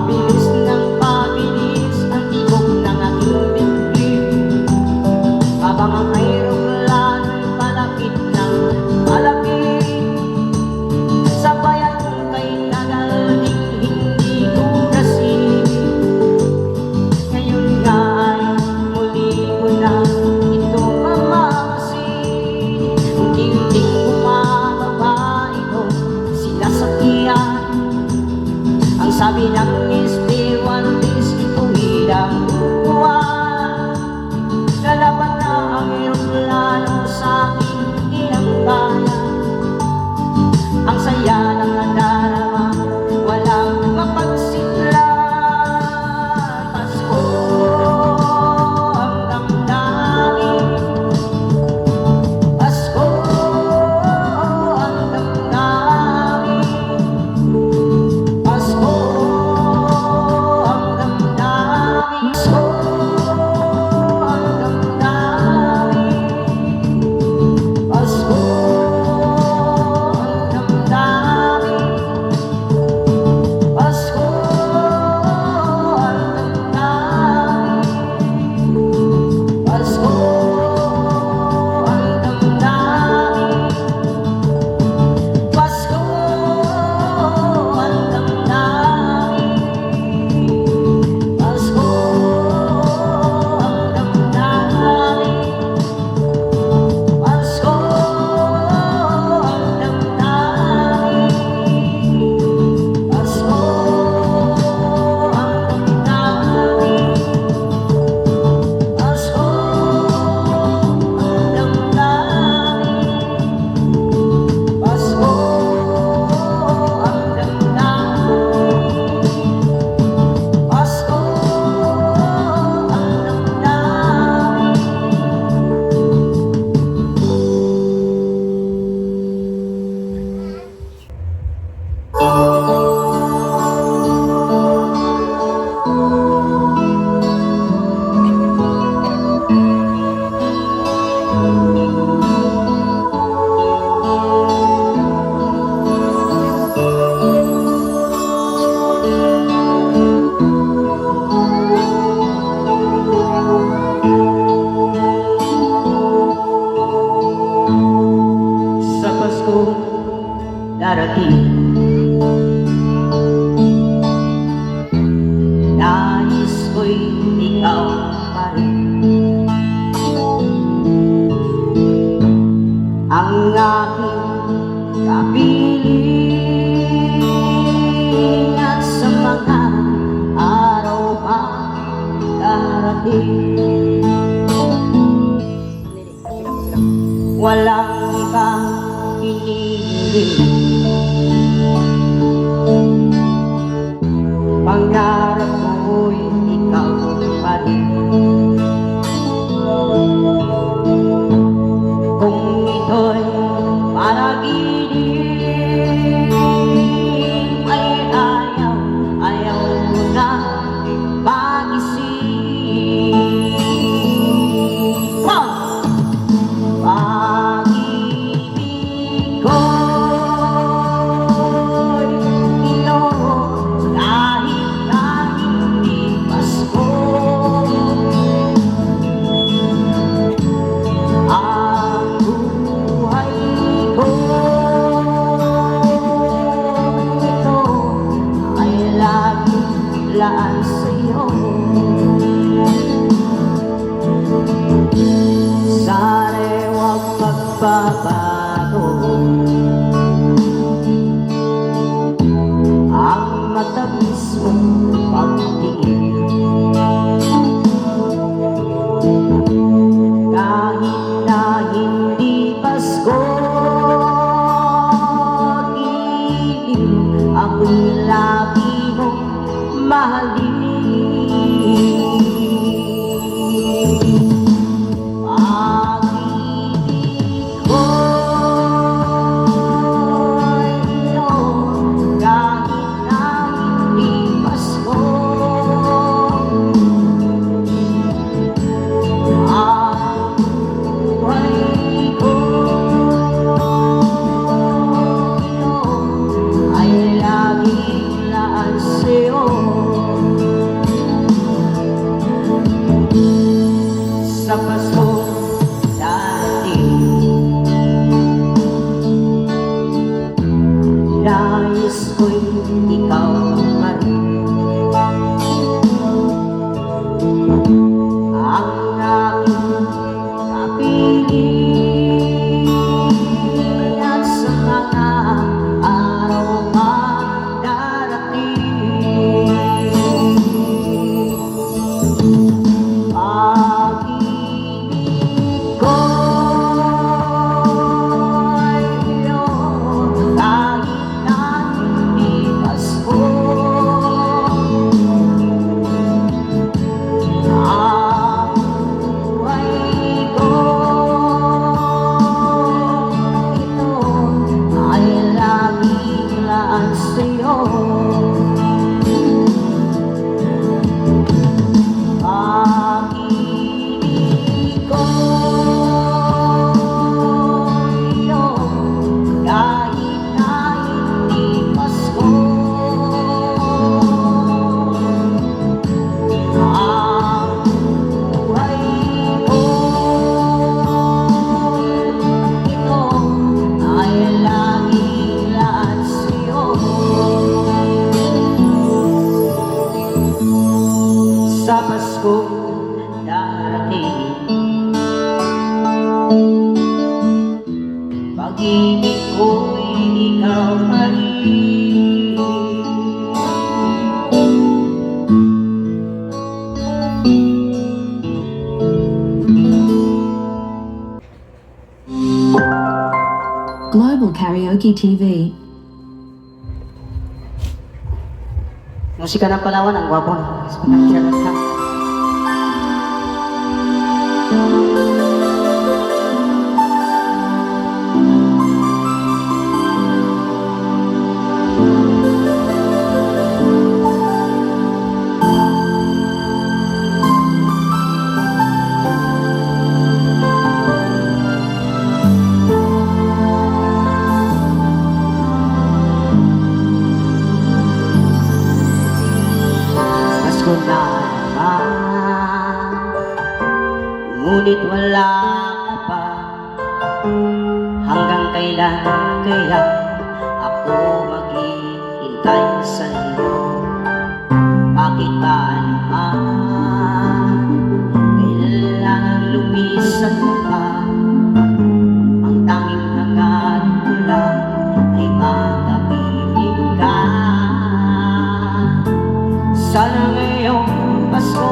Pabilis ng pabilis ang tibok ng aking dibdib, habang ang aeroplana'y palapit ng palapit. Sabayan kay tagal ding hindi ko nasib. Ngayon nga ay muli ko na ito mamamasid. Unti-unting bumababa ito sinasakyan. Ang sabi ng stewardess, tuwid ang buwan. Lalaban na ang aeroplano sa aking inangkaya. Ang saya ng nadarama, walang mapagsidlan. Pasko ang damdamin, Pasko ang damdamin, Pasko ang damdamin, Pasko ang damdamin, Pasko ang damdamin, Pasko ang damdamin, Pasko ang damdamin, Pasko ang damdamin, Pasko ang damdamin, Pasko ang damdamin, Pasko ang damdamin, Pasko ang damdamin, Pasko ang damdamin, Pasko ang sa Pasko darating, nais ko'y ikaw pa rin. Ang aking kapiling at sa mga araw pa darating. Walang ibang hinihiling, pangarap ko'y ikaw pa rin. Kung ito'y panaginip, ay ayaw ko na mag-isip. Pag-ibig ko'y inoon kahit na hindi Pasko. Ang buhay ko ito ay laging laan sa'yo. Sana'y huwag magbabago ang matamis mong pagtingin. Kahit na hindi Pasko, iibig ako'y lagi mong mahalin. Ay laging laan sa'yo. sa Pasko darating. Pag-ibig ko'y ikaw pa rin. Global Karaoke TV. Musika ng Palawan, ang gwapo na. Shout out lang. Pasko na naman, ngunit wala ka pa. Hanggang kailan kaya ako maghihintay sa iyo? Bakit ba naman kailangan lumisan pa? Ang tanging hangad ko lang ay makabibig ka. Sana ngayong Pasko,